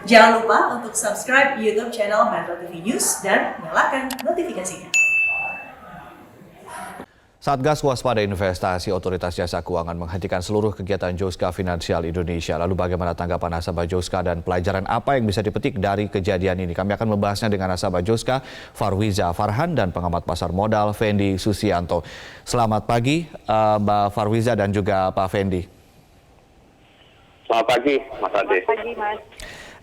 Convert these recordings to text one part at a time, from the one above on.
Jangan lupa untuk subscribe YouTube channel Metro TV News dan nyalakan notifikasinya. Satgas Waspada Investasi Otoritas Jasa Keuangan menghentikan seluruh kegiatan Joska Finansial Indonesia. Lalu bagaimana tanggapan nasabah Joska dan pelajaran apa yang bisa dipetik dari kejadian ini? Kami akan membahasnya dengan nasabah Joska, Farwiza Farhan, dan pengamat pasar modal, Fendi Susianto. Selamat pagi, Mbak Farwiza dan juga Pak Fendi. Selamat pagi, Mas Ade. Selamat pagi, Mas.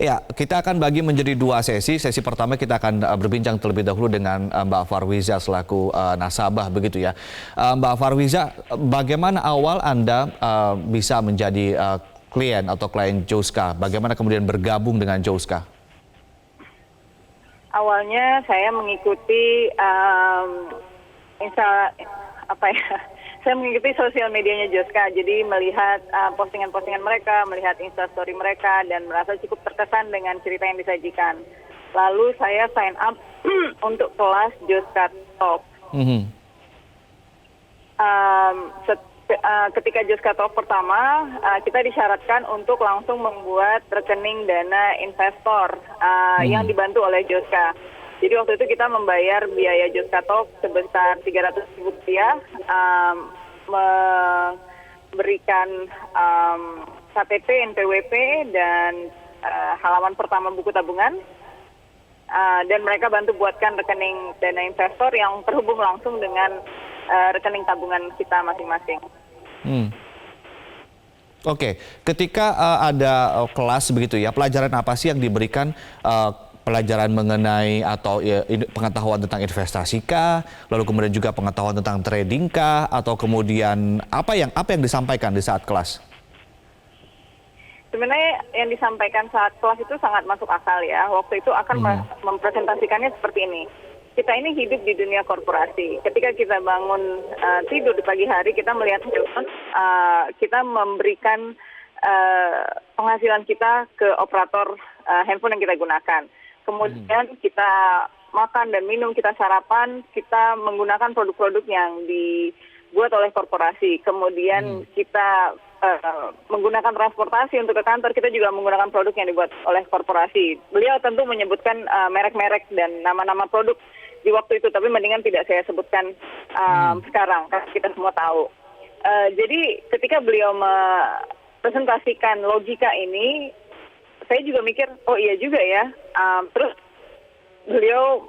Ya, kita akan bagi menjadi dua sesi. Sesi pertama kita akan berbincang terlebih dahulu dengan Mbak Farwiza selaku nasabah begitu ya. Mbak Farwiza, bagaimana awal Anda bisa menjadi klien atau klien Joska? Bagaimana kemudian bergabung dengan Joska? Awalnya saya mengikuti saya mengikuti sosial medianya Joska, jadi melihat postingan-postingan mereka, melihat instastory mereka, dan merasa cukup terkesan dengan cerita yang disajikan. Lalu saya sign up untuk kelas Joska Talk. Ketika Joska Talk pertama, kita disyaratkan untuk langsung membuat rekening dana investor yang dibantu oleh Joska. Jadi waktu itu kita membayar biaya Joska Talk sebesar Rp300.000, memberikan KTP, NPWP, dan halaman pertama buku tabungan. Dan mereka bantu buatkan rekening dana investor yang terhubung langsung dengan rekening tabungan kita masing-masing. Oke, ketika ada kelas begitu ya, pelajaran apa sih yang diberikan? Pelajaran mengenai atau pengetahuan tentang investasi kah, lalu kemudian juga pengetahuan tentang trading kah, atau kemudian apa yang disampaikan di saat kelas? Sebenarnya yang disampaikan saat kelas itu sangat masuk akal ya. Waktu itu akan mempresentasikannya seperti ini. Kita ini hidup di dunia korporasi. Ketika kita bangun tidur di pagi hari, kita melihat handphone, kita memberikan penghasilan kita ke operator handphone yang kita gunakan. Kemudian kita makan dan minum, kita sarapan, kita menggunakan produk-produk yang dibuat oleh korporasi. Kemudian kita menggunakan transportasi untuk ke kantor, kita juga menggunakan produk yang dibuat oleh korporasi. Beliau tentu menyebutkan merek-merek dan nama-nama produk di waktu itu, tapi mendingan tidak saya sebutkan sekarang, karena kita semua tahu. Jadi ketika beliau presentasikan logika ini, saya juga mikir, oh iya juga ya. Terus beliau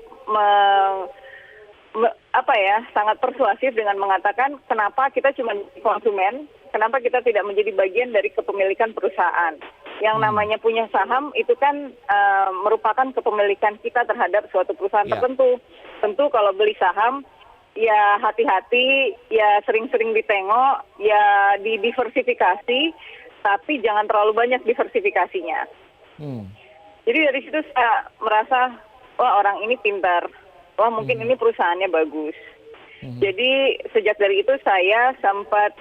sangat persuasif dengan mengatakan kenapa kita cuma konsumen, kenapa kita tidak menjadi bagian dari kepemilikan perusahaan. Yang namanya punya saham itu kan merupakan kepemilikan kita terhadap suatu perusahaan tertentu. Tentu kalau beli saham, ya hati-hati, ya sering-sering ditengok, ya didiversifikasi, tapi jangan terlalu banyak diversifikasinya. Jadi dari situ saya merasa, wah orang ini pintar, wah mungkin ini perusahaannya bagus. Jadi sejak dari itu saya sempat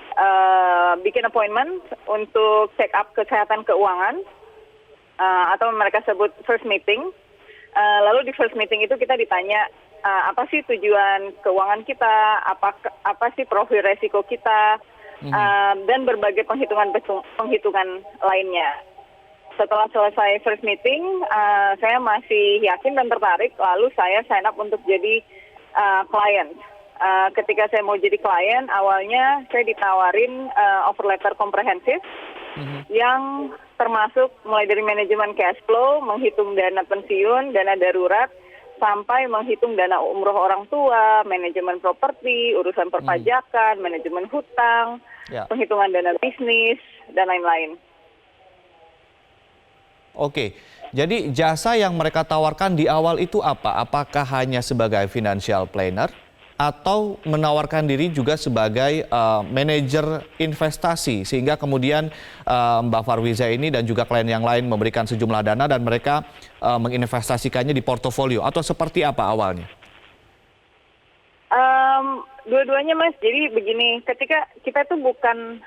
bikin appointment untuk check up kesehatan keuangan, atau mereka sebut first meeting. Lalu di first meeting itu kita ditanya, apa sih tujuan keuangan kita, apa sih profil resiko kita, dan berbagai penghitungan lainnya. Setelah selesai first meeting, saya masih yakin dan tertarik, lalu saya sign up untuk jadi klien. Ketika saya mau jadi klien, awalnya saya ditawarin offer letter komprehensif yang termasuk mulai dari manajemen cash flow, menghitung dana pensiun, dana darurat, sampai menghitung dana umroh orang tua, manajemen properti, urusan perpajakan, manajemen hutang, penghitungan dana bisnis, dan lain-lain. Oke, jadi jasa yang mereka tawarkan di awal itu apa? Apakah hanya sebagai financial planner atau menawarkan diri juga sebagai manajer investasi sehingga kemudian Mbak Farwiza ini dan juga klien yang lain memberikan sejumlah dana dan mereka menginvestasikannya di portofolio atau seperti apa awalnya? Dua-duanya Mas, jadi begini, ketika kita tuh bukan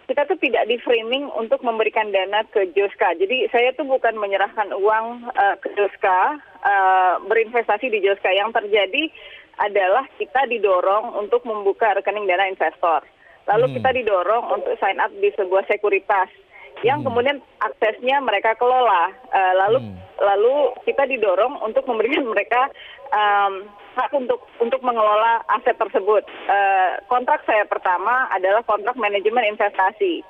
kita tuh tidak di framing untuk memberikan dana ke Joska. Jadi saya tuh bukan menyerahkan uang ke Joska, berinvestasi di Joska. Yang terjadi adalah kita didorong untuk membuka rekening dana investor. Lalu kita didorong untuk sign up di sebuah sekuritas yang kemudian aksesnya mereka kelola. Lalu kita didorong untuk memberikan mereka hak untuk mengelola aset tersebut. Kontrak saya pertama adalah kontrak manajemen investasi.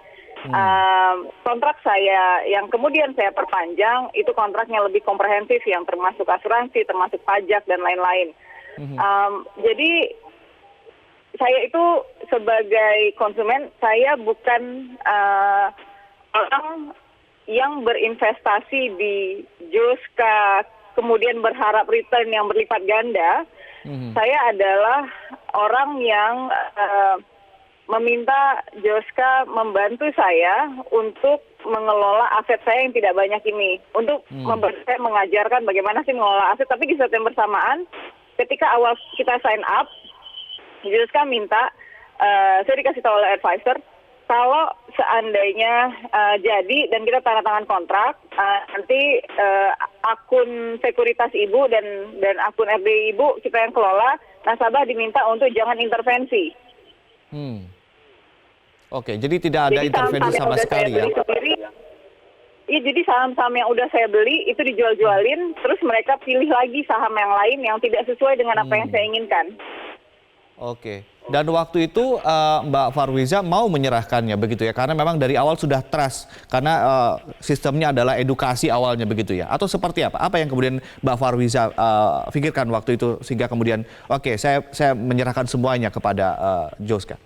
Kontrak saya yang kemudian saya perpanjang itu kontraknya lebih komprehensif yang termasuk asuransi, termasuk pajak dan lain-lain. Jadi saya itu sebagai konsumen, saya bukan orang yang berinvestasi di Joska kemudian berharap return yang berlipat ganda. Saya adalah orang yang meminta Joska membantu saya untuk mengelola aset saya yang tidak banyak ini. Untuk membantu saya mengajarkan bagaimana sih mengelola aset. Tapi di saat yang bersamaan, ketika awal kita sign up, Joska minta, saya dikasih tahu oleh advisor, kalau seandainya jadi dan kita tanda tangan kontrak, nanti akun sekuritas ibu dan akun RDI ibu kita yang kelola, nasabah diminta untuk jangan intervensi. Oke, jadi tidak ada intervensi sama sekali ya? Iya, jadi saham-saham yang udah saya beli itu dijual-jualin, terus mereka pilih lagi saham yang lain yang tidak sesuai dengan apa yang saya inginkan. Oke, dan waktu itu Mbak Farwiza mau menyerahkannya begitu ya? Karena memang dari awal sudah trust, karena sistemnya adalah edukasi awalnya begitu ya? Atau seperti apa? Apa yang kemudian Mbak Farwiza pikirkan waktu itu sehingga kemudian oke, saya menyerahkan semuanya kepada Joska?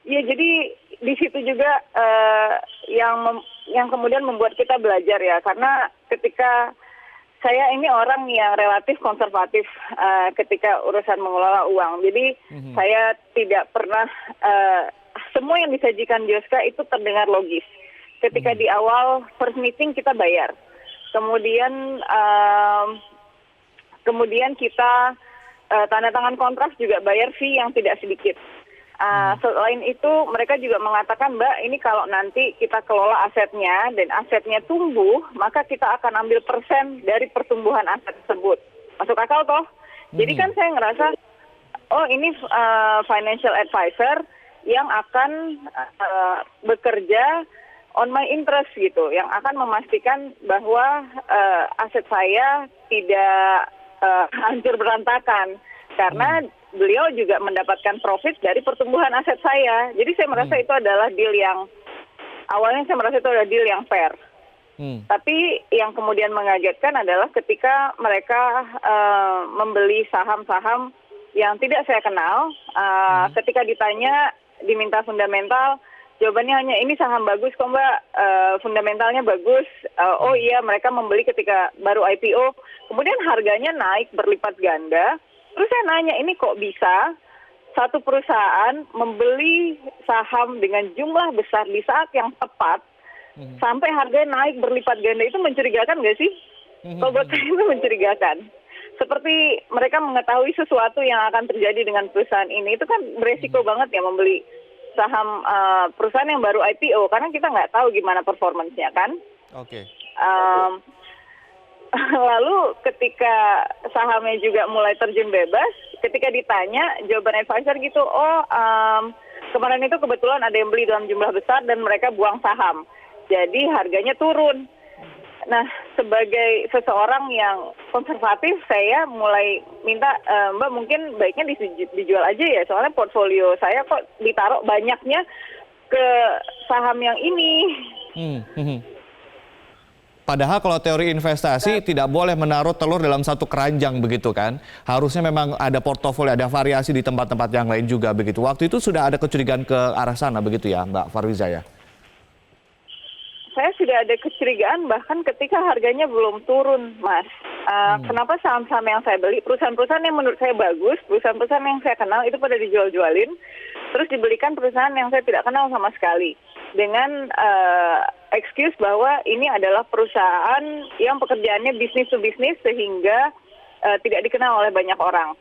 Ya, jadi di situ juga yang kemudian membuat kita belajar ya, karena ketika saya ini orang yang relatif konservatif ketika urusan mengelola uang, jadi saya tidak pernah semua yang disajikan Joska itu terdengar logis. Ketika di awal first meeting kita bayar, kemudian kita tanda tangan kontrak juga bayar fee yang tidak sedikit. Selain itu mereka juga mengatakan, Mbak, ini kalau nanti kita kelola asetnya dan asetnya tumbuh, maka kita akan ambil persen dari pertumbuhan aset tersebut. Masuk akal toh? Jadi kan saya ngerasa, oh ini financial advisor yang akan bekerja on my interest gitu, yang akan memastikan bahwa aset saya tidak hancur berantakan, karena beliau juga mendapatkan profit dari pertumbuhan aset saya. Jadi saya merasa itu adalah deal yang, awalnya saya merasa itu adalah deal yang fair. Tapi yang kemudian mengagetkan adalah ketika mereka membeli saham-saham yang tidak saya kenal, ketika ditanya, diminta fundamental, jawabannya hanya ini saham bagus kok Mbak, fundamentalnya bagus. Oh iya, mereka membeli ketika baru IPO, kemudian harganya naik berlipat ganda. Terus saya nanya, ini kok bisa satu perusahaan membeli saham dengan jumlah besar di saat yang tepat, sampai harganya naik berlipat ganda, itu mencurigakan nggak sih? Kalau buat saya itu mencurigakan. Seperti mereka mengetahui sesuatu yang akan terjadi dengan perusahaan ini, itu kan beresiko banget ya membeli saham perusahaan yang baru IPO, karena kita nggak tahu gimana performance-nya kan. Oke. Lalu ketika sahamnya juga mulai terjun bebas, ketika ditanya, jawaban advisor gitu, kemarin itu kebetulan ada yang beli dalam jumlah besar dan mereka buang saham, jadi harganya turun. Nah, sebagai seseorang yang konservatif, saya mulai minta, Mbak mungkin baiknya dijual aja ya, soalnya portfolio saya kok ditaruh banyaknya ke saham yang ini. Padahal kalau teori investasi tidak boleh menaruh telur dalam satu keranjang begitu kan. Harusnya memang ada portofolio, ada variasi di tempat-tempat yang lain juga begitu. Waktu itu sudah ada kecurigaan ke arah sana begitu ya Mbak Farwiza ya? Saya sudah ada kecurigaan bahkan ketika harganya belum turun, Mas. Kenapa saham-saham yang saya beli, perusahaan-perusahaan yang menurut saya bagus, perusahaan-perusahaan yang saya kenal itu pada dijual-jualin, terus dibelikan perusahaan yang saya tidak kenal sama sekali. Dengan excuse bahwa ini adalah perusahaan yang pekerjaannya bisnis to bisnis sehingga tidak dikenal oleh banyak orang.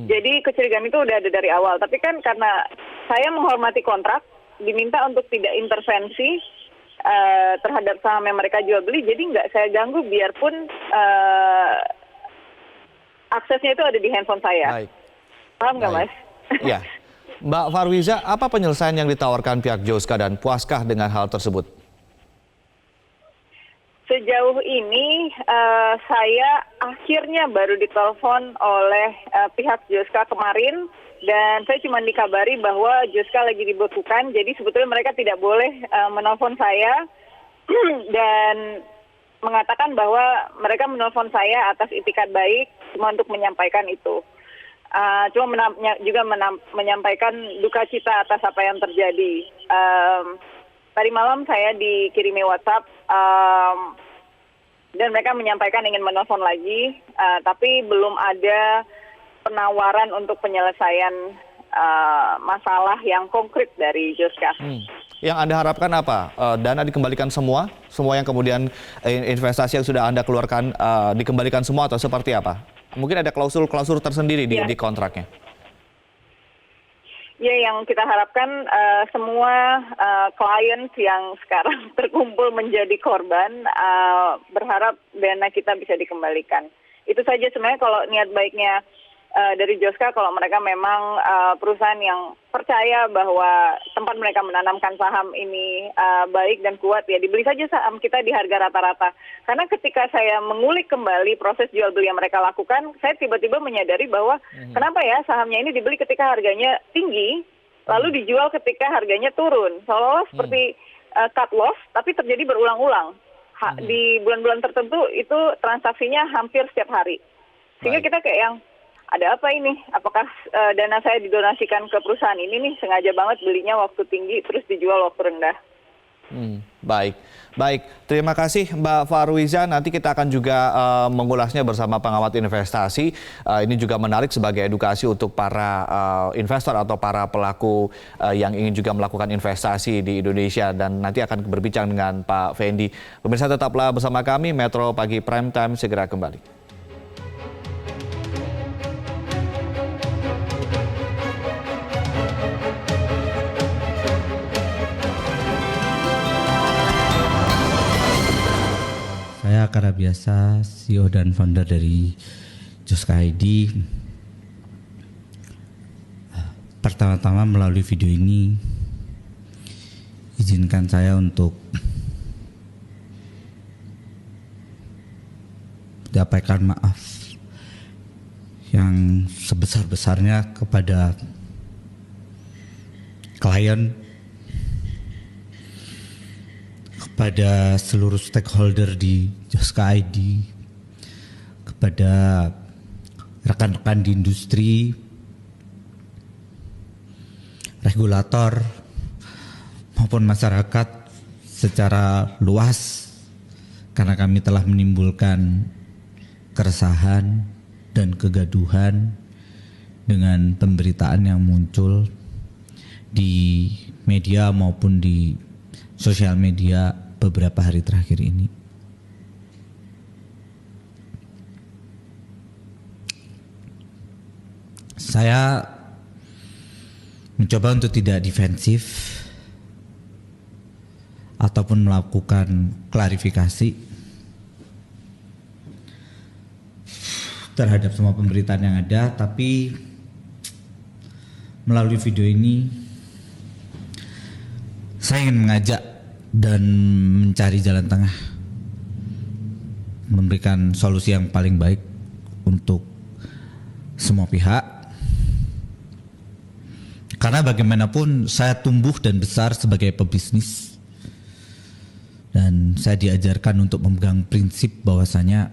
Jadi kecurigaan itu udah ada dari awal. Tapi kan karena saya menghormati kontrak, diminta untuk tidak intervensi terhadap saham yang mereka jual beli, jadi nggak saya ganggu biarpun aksesnya itu ada di handphone saya. Baik. Paham nggak Mas? Iya. Mbak Farwiza, apa penyelesaian yang ditawarkan pihak Joska dan puaskah dengan hal tersebut? Sejauh ini saya akhirnya baru ditelepon oleh pihak Joska kemarin dan saya cuma dikabari bahwa Joska lagi dibekukan, jadi sebetulnya mereka tidak boleh menelpon saya dan mengatakan bahwa mereka menelpon saya atas itikat baik cuma untuk menyampaikan itu. Juga menyampaikan duka cita atas apa yang terjadi. Tadi malam saya dikirimi WhatsApp dan mereka menyampaikan ingin menelpon lagi, tapi belum ada penawaran untuk penyelesaian masalah yang konkret dari Joska. Yang Anda harapkan apa? Dana dikembalikan semua? Semua yang kemudian investasi yang sudah Anda keluarkan dikembalikan semua atau seperti apa? Mungkin ada klausul-klausul tersendiri di kontraknya. Ya, yang kita harapkan semua klien yang sekarang terkumpul menjadi korban berharap dana kita bisa dikembalikan. Itu saja sebenarnya kalau niat baiknya dari Joska, kalau mereka memang perusahaan yang percaya bahwa tempat mereka menanamkan saham ini baik dan kuat, ya dibeli saja saham kita di harga rata-rata. Karena ketika saya mengulik kembali proses jual beli yang mereka lakukan, saya tiba-tiba menyadari bahwa kenapa ya sahamnya ini dibeli ketika harganya tinggi, lalu dijual ketika harganya turun. Seolah-olah seperti cut loss, tapi terjadi berulang-ulang. Di bulan-bulan tertentu itu transaksinya hampir setiap hari. Sehingga kita kayak yang, ada apa ini? Apakah dana saya didonasikan ke perusahaan ini nih, sengaja banget belinya waktu tinggi terus dijual waktu rendah. Baik. Terima kasih Mbak Farwiza. Nanti kita akan juga mengulasnya bersama pengamat investasi. Ini juga menarik sebagai edukasi untuk para investor atau para pelaku yang ingin juga melakukan investasi di Indonesia. Dan nanti akan berbincang dengan Pak Fendi. Pemirsa tetaplah bersama kami, Metro Pagi Prime Time segera kembali. Saya Kara Biasa, CEO dan founder dari Joska ID. Pertama-tama melalui video ini, izinkan saya untuk menyampaikan maaf yang sebesar-besarnya kepada klien, kepada seluruh stakeholder di Joska ID, kepada rekan-rekan di industri, regulator, maupun masyarakat secara luas, karena kami telah menimbulkan keresahan dan kegaduhan dengan pemberitaan yang muncul di media maupun di sosial media beberapa hari terakhir ini. Saya mencoba untuk tidak defensif ataupun melakukan klarifikasi terhadap semua pemberitaan yang ada, tapi melalui video ini saya ingin mengajak dan mencari jalan tengah, memberikan solusi yang paling baik untuk semua pihak. Karena bagaimanapun saya tumbuh dan besar sebagai pebisnis, dan saya diajarkan untuk memegang prinsip bahwasanya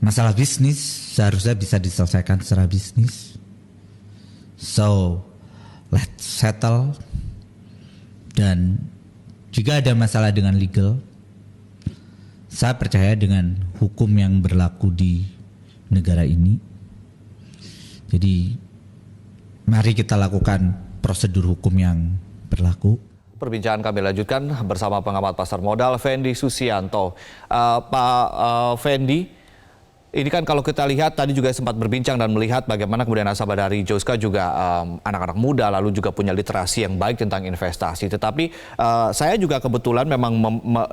masalah bisnis seharusnya bisa diselesaikan secara bisnis. So, let's settle. Dan jika ada masalah dengan legal, saya percaya dengan hukum yang berlaku di negara ini. Jadi mari kita lakukan prosedur hukum yang berlaku. Perbincangan kami lanjutkan bersama pengamat pasar modal Fendi Susianto. Pak Fendi, Ini kan kalau kita lihat tadi juga sempat berbincang dan melihat bagaimana kemudian nasabah dari Joska juga anak-anak muda lalu juga punya literasi yang baik tentang investasi. Tetapi saya juga kebetulan memang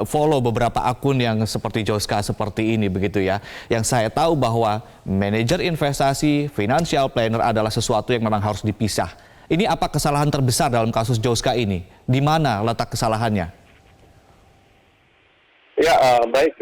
follow beberapa akun yang seperti Joska seperti ini begitu ya. Yang saya tahu bahwa manajer investasi, financial planner adalah sesuatu yang memang harus dipisah. Ini apa kesalahan terbesar dalam kasus Joska ini? Di mana letak kesalahannya? Ya, baik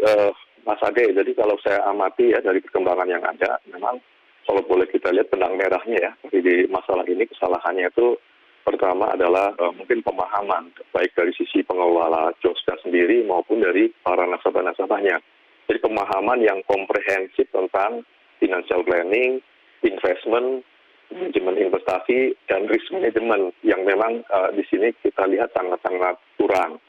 Mas Ade, jadi kalau saya amati ya dari perkembangan yang ada, memang kalau boleh kita lihat benang merahnya ya, di masalah ini kesalahannya itu pertama adalah mungkin pemahaman, baik dari sisi pengelola Joska sendiri maupun dari para nasabah-nasabahnya. Jadi pemahaman yang komprehensif tentang financial planning, investment, manajemen investasi, dan risk management yang memang di sini kita lihat sangat-sangat kurang.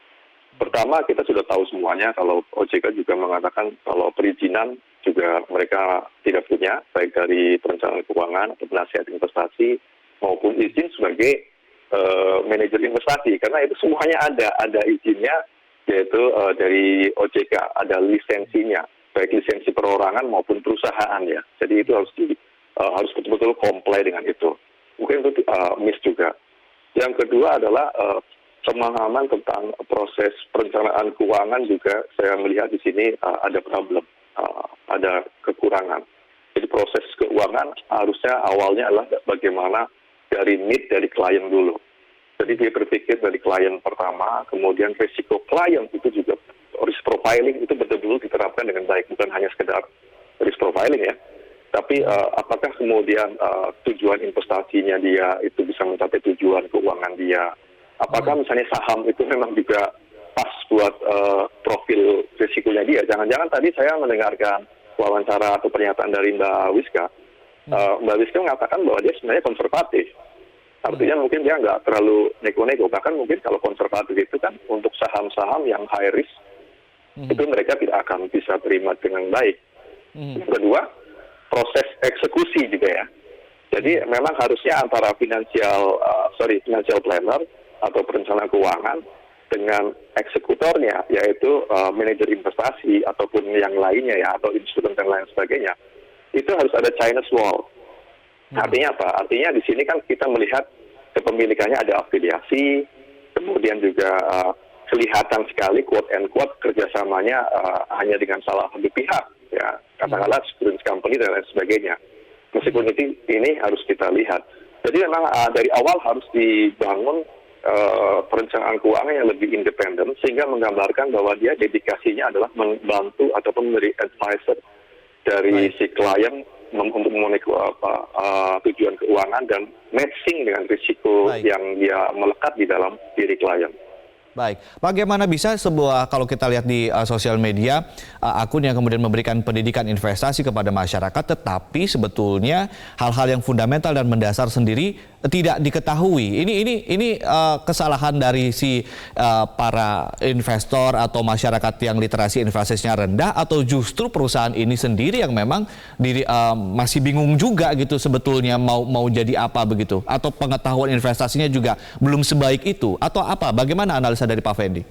Pertama, kita sudah tahu semuanya kalau OJK juga mengatakan kalau perizinan juga mereka tidak punya, baik dari perencanaan keuangan atau penasihat investasi maupun izin sebagai manajer investasi. Karena itu semuanya ada izinnya, yaitu dari OJK, ada lisensinya, baik lisensi perorangan maupun perusahaan ya. Jadi itu harus betul-betul comply dengan itu. Mungkin itu miss juga. Yang kedua adalah pemahaman tentang proses perencanaan keuangan juga saya melihat di sini ada problem, ada kekurangan. Jadi proses keuangan harusnya awalnya adalah bagaimana dari need dari klien dulu. Jadi dia berpikir dari klien pertama, kemudian risiko klien itu juga risk profiling itu betul-betul diterapkan dengan baik, bukan hanya sekedar risk profiling ya. Tapi apakah kemudian tujuan investasinya dia itu bisa mencapai tujuan keuangan dia? Apakah misalnya saham itu memang juga pas buat profil risikonya dia? Jangan-jangan tadi saya mendengarkan wawancara atau pernyataan dari Mbak Wiska. Mbak Wiska mengatakan bahwa dia sebenarnya konservatif. Artinya mungkin dia nggak terlalu nego-nego. Bahkan mungkin kalau konservatif itu kan untuk saham-saham yang high risk, itu mereka tidak akan bisa terima dengan baik. Yang kedua, proses eksekusi juga ya. Jadi memang harusnya antara financial planner atau perencanaan keuangan dengan eksekutornya, yaitu manajer investasi ataupun yang lainnya ya, atau instrumen dan lain sebagainya, itu harus ada Chinese wall. Artinya apa? Artinya di sini kan kita melihat kepemilikannya ada afiliasi, kemudian juga kelihatan sekali quote and quote kerjasamanya hanya dengan salah satu pihak, ya katakanlah insurance company dan lain sebagainya. Meskipun ini harus kita lihat. Jadi memang dari awal harus dibangun perencanaan keuangan yang lebih independen sehingga menggambarkan bahwa dia dedikasinya adalah membantu ataupun menjadi advisor dari si klien untuk memenuhi tujuan keuangan dan matching dengan risiko yang dia melekat di dalam diri klien. Baik, bagaimana bisa kalau kita lihat di sosial media, akun yang kemudian memberikan pendidikan investasi kepada masyarakat, tetapi sebetulnya hal-hal yang fundamental dan mendasar sendiri tidak diketahui. Ini kesalahan dari para investor atau masyarakat yang literasi investasinya rendah, atau justru perusahaan ini sendiri yang memang masih bingung juga gitu sebetulnya mau jadi apa begitu, atau pengetahuan investasinya juga belum sebaik itu, atau apa? Bagaimana analisa dari Pak Fendi?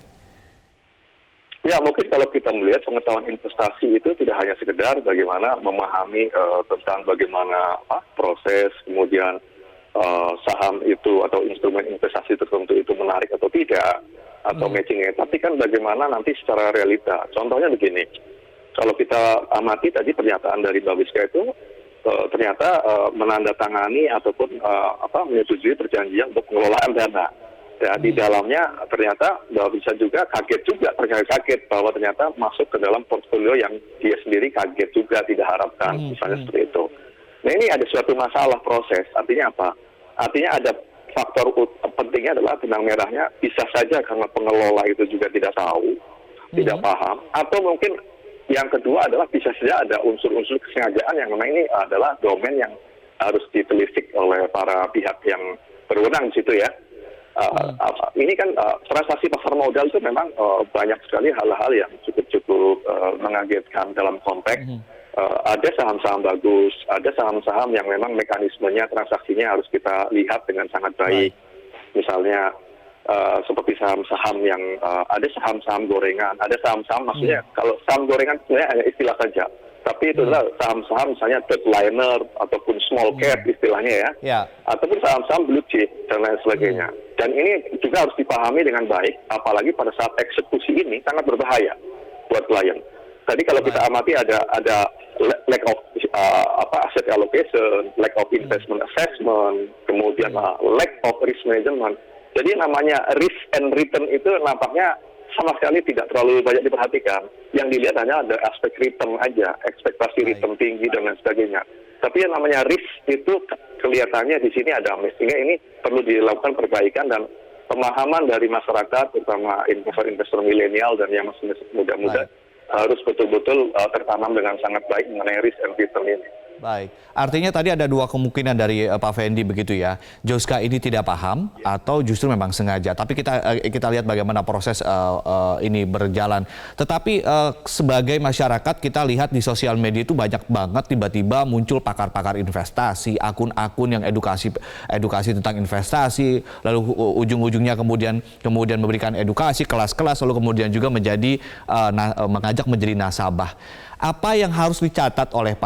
Ya, mungkin kalau kita melihat pengetahuan investasi itu tidak hanya sekedar bagaimana memahami tentang bagaimana proses, kemudian saham itu atau instrumen investasi tertentu itu menarik atau tidak, atau matchingnya, tapi kan bagaimana nanti secara realita. Contohnya begini, kalau kita amati tadi pernyataan dari Mbak Wiska itu ternyata menandatangani ataupun menyetujui perjanjian untuk pengelolaan dana. Ya, di dalamnya ternyata bisa juga kaget bahwa ternyata masuk ke dalam portfolio yang dia sendiri kaget juga tidak harapkan, misalnya seperti itu. Nah, ini ada suatu masalah proses. Artinya apa? Artinya ada faktor pentingnya adalah benang merahnya bisa saja karena pengelola itu juga tidak tahu, tidak paham, atau mungkin yang kedua adalah bisa saja ada unsur-unsur kesengajaan yang memang ini adalah domain yang harus ditelisik oleh para pihak yang berwenang di situ ya. Ini kan transaksi pasar modal itu memang banyak sekali hal-hal yang cukup mengagetkan dalam konteks ada saham-saham bagus, ada saham-saham yang memang mekanismenya transaksinya harus kita lihat dengan sangat baik. Misalnya seperti saham-saham yang ada saham-saham gorengan, ada saham-saham maksudnya kalau saham gorengan sebenarnya hanya istilah saja. Tapi itu adalah saham-saham misalnya third liner ataupun small cap istilahnya ya. Ya. Ataupun saham-saham blue chip dan lain sebagainya. Dan ini juga harus dipahami dengan baik, apalagi pada saat eksekusi ini sangat berbahaya buat klien. Tadi kalau kita amati ada lack of asset allocation, lack of investment assessment, kemudian lack of risk management. Jadi namanya risk and return itu nampaknya sama sekali tidak terlalu banyak diperhatikan. Yang dilihat hanya ada aspek return aja, ekspektasi return tinggi dan lain sebagainya. Tapi yang namanya risk itu kelihatannya di sini ada miss. Sehingga ini perlu dilakukan perbaikan dan pemahaman dari masyarakat, terutama investor-investor milenial dan yang masih muda-muda, harus betul-betul tertanam dengan sangat baik mengenai risk and return ini. Baik, artinya tadi ada dua kemungkinan dari Pak Fendi begitu ya. Joska ini tidak paham atau justru memang sengaja. Tapi kita lihat bagaimana proses ini berjalan. Tetapi sebagai masyarakat kita lihat di sosial media itu banyak banget tiba-tiba muncul pakar-pakar investasi, akun-akun yang edukasi tentang investasi, lalu ujung-ujungnya kemudian memberikan edukasi kelas-kelas, lalu kemudian juga mengajak menjadi nasabah. Apa yang harus dicatat oleh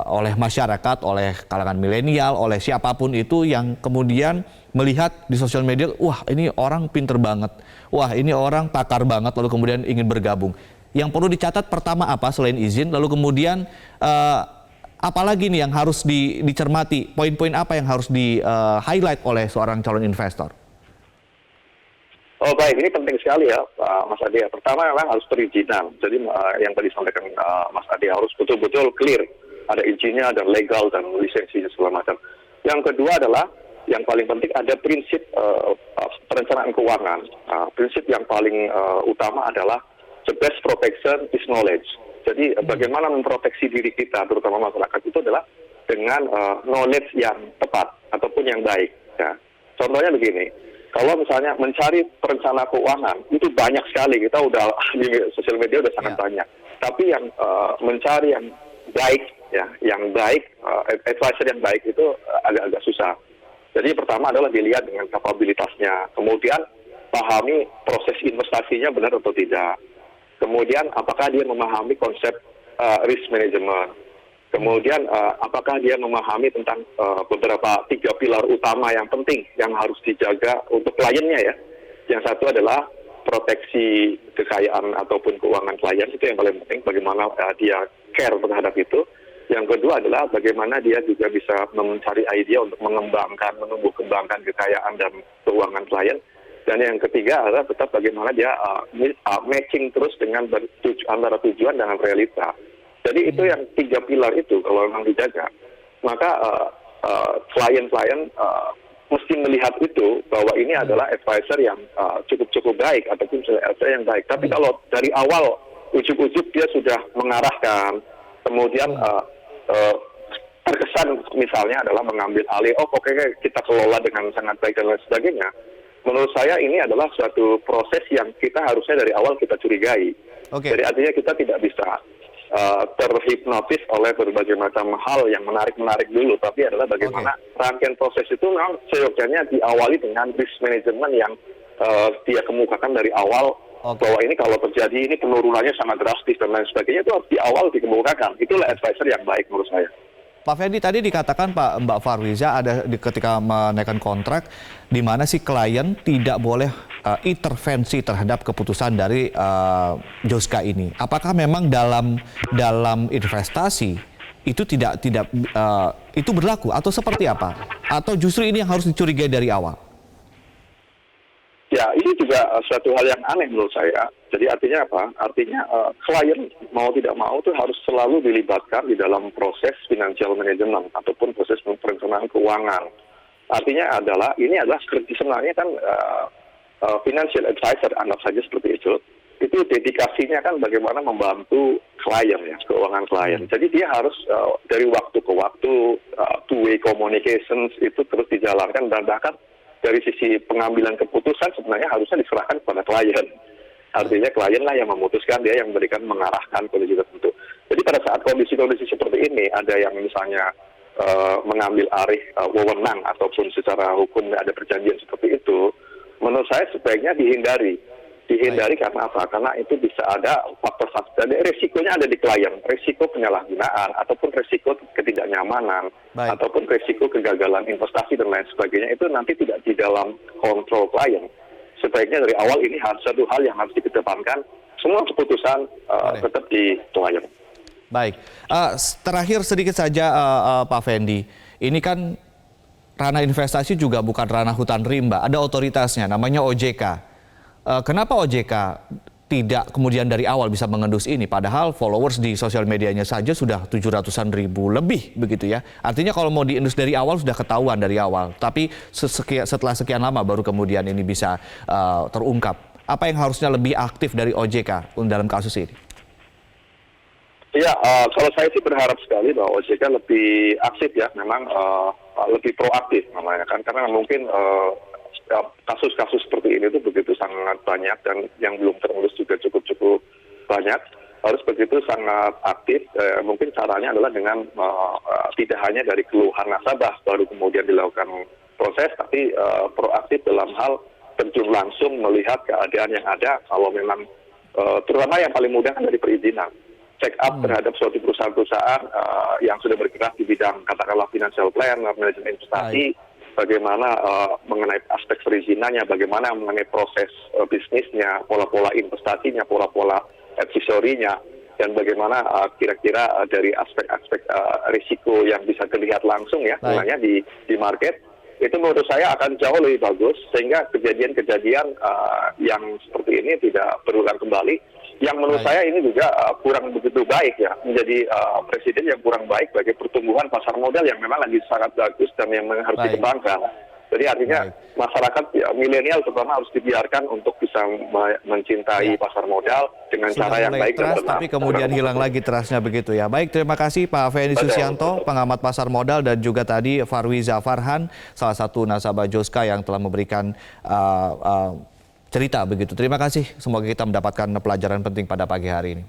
oleh masyarakat, oleh kalangan milenial, oleh siapapun itu yang kemudian melihat di sosial media, wah ini orang pinter banget, wah ini orang pakar banget, lalu kemudian ingin bergabung. Yang perlu dicatat pertama apa selain izin, lalu kemudian apalagi nih yang harus dicermati, poin-poin apa yang harus di-highlight oleh seorang calon investor? Oh baik, ini penting sekali ya Mas Ade. Pertama memang harus perizinan. Jadi yang tadi disampaikan Mas Ade harus betul-betul clear. Ada izinnya, ada legal dan lisensinya segala macam. Yang kedua adalah yang paling penting ada prinsip perencanaan keuangan. Prinsip yang paling utama adalah the best protection is knowledge. Jadi bagaimana memproteksi diri kita, terutama masyarakat itu adalah dengan knowledge yang tepat ataupun yang baik. Ya. Contohnya begini. Kalau misalnya mencari perencana keuangan itu banyak sekali, kita udah di sosial media udah sangat banyak. Tapi yang mencari yang baik, ya, yang baik, advisor yang baik itu agak-agak susah. Jadi pertama adalah dilihat dengan kapabilitasnya, kemudian pahami proses investasinya benar atau tidak. Kemudian apakah dia memahami konsep risk management. Kemudian apakah dia memahami tentang beberapa 3 pilar utama yang penting yang harus dijaga untuk kliennya ya. Yang satu adalah proteksi kekayaan ataupun keuangan klien, itu yang paling penting, bagaimana dia care terhadap itu. Yang kedua adalah bagaimana dia juga bisa mencari ide untuk menumbuh kembangkan kekayaan dan keuangan klien. Dan yang ketiga adalah tetap bagaimana dia matching terus dengan antara tujuan dengan realita. Jadi itu yang 3 pilar itu kalau memang dijaga, maka klien-klien mesti melihat itu bahwa ini adalah advisor yang cukup baik ataupun advisor yang baik. Tapi kalau dari awal ujuk-ujuk dia sudah mengarahkan, kemudian terkesan misalnya adalah mengambil alih, pokoknya kita kelola dengan sangat baik dan lain sebagainya. Menurut saya ini adalah suatu proses yang kita harusnya dari awal kita curigai. Jadi artinya kita tidak bisa terhipnotis oleh berbagai macam hal yang menarik dulu, tapi adalah bagaimana rangkaian proses itu memang seyogyanya diawali dengan risk management yang dia kemukakan dari awal, bahwa ini kalau terjadi ini penurunannya sangat drastis dan lain sebagainya, itu harus di awal dikemukakan. Itulah advisor yang baik menurut saya. Pak Fendi, tadi dikatakan Mbak Farwiza ada ketika menaikkan kontrak di mana si klien tidak boleh intervensi terhadap keputusan dari Joska ini. Apakah memang dalam investasi itu tidak itu berlaku atau seperti apa? Atau justru ini yang harus dicurigai dari awal? Ya, ini juga suatu hal yang aneh menurut saya. Jadi artinya apa? Artinya klien mau tidak mau itu harus selalu dilibatkan di dalam proses financial management ataupun proses perencanaan keuangan. Artinya ini adalah sebenarnya kan financial advisor, anggap saja seperti itu. Itu dedikasinya kan bagaimana membantu klien ya, keuangan klien. Jadi dia harus dari waktu ke waktu two-way communications itu terus dijalankan, dan bahkan dari sisi pengambilan keputusan sebenarnya harusnya diserahkan kepada klien. Artinya klien lah yang memutuskan, dia yang memberikan, mengarahkan kondisi tertentu. Jadi pada saat kondisi-kondisi seperti ini, ada yang misalnya mengambil alih wewenang ataupun secara hukum ada perjanjian seperti itu, menurut saya sebaiknya dihindari. Dihindari karena apa? Karena itu bisa ada faktor-faktor, resikonya ada di klien, resiko penyalahgunaan, ataupun resiko ketidaknyamanan, Baik. ataupun resiko kegagalan investasi dan lain sebagainya, itu nanti tidak di dalam kontrol klien. Sebaiknya dari awal ini harus satu hal yang harus dikedepankan, semua keputusan tetap di klien. Baik, terakhir sedikit saja Pak Fendi, ini kan ranah investasi juga bukan ranah hutan rimba, ada otoritasnya namanya OJK. Kenapa OJK tidak kemudian dari awal bisa mengendus ini, padahal followers di sosial medianya saja sudah 700-an ribu lebih begitu ya. Artinya kalau mau diendus dari awal sudah ketahuan dari awal, tapi setelah sekian lama baru kemudian ini bisa terungkap. Apa yang harusnya lebih aktif dari OJK dalam kasus ini? Iya, kalau saya sih berharap sekali bahwa OJK lebih aktif ya, memang lebih proaktif namanya kan, karena mungkin kasus-kasus seperti ini tuh begitu sangat banyak dan yang belum terendus juga cukup banyak. Harus begitu sangat aktif. Mungkin caranya adalah dengan tidak hanya dari keluhan nasabah baru kemudian dilakukan proses, tapi proaktif dalam hal terjun langsung melihat keadaan yang ada. Kalau memang terutama yang paling mudah kan dari perizinan. Check up terhadap suatu perusahaan-perusahaan yang sudah bergerak di bidang katakanlah financial plan, manajemen investasi. Bagaimana mengenai aspek perizinannya, bagaimana mengenai proses bisnisnya, pola-pola investasinya, pola-pola advisorinya, dan bagaimana kira-kira dari aspek-aspek risiko yang bisa terlihat langsung ya, sebenarnya di market, itu menurut saya akan jauh lebih bagus, sehingga kejadian-kejadian yang seperti ini tidak berulang kembali. Yang menurut saya ini juga kurang begitu baik ya, menjadi presiden yang kurang baik bagi pertumbuhan pasar modal yang memang lagi sangat bagus dan yang harus dikembangkan. Jadi artinya masyarakat ya, milenial terutama harus dibiarkan untuk bisa mencintai pasar modal dengan cara yang baik dan benar. Tapi kemudian hilang lagi trustnya begitu ya. Baik, terima kasih Pak Fendi Susianto, pengamat pasar modal, dan juga tadi Farwiza Farhan, salah satu nasabah Joska yang telah memberikan cerita begitu. Terima kasih, semoga kita mendapatkan pelajaran penting pada pagi hari ini.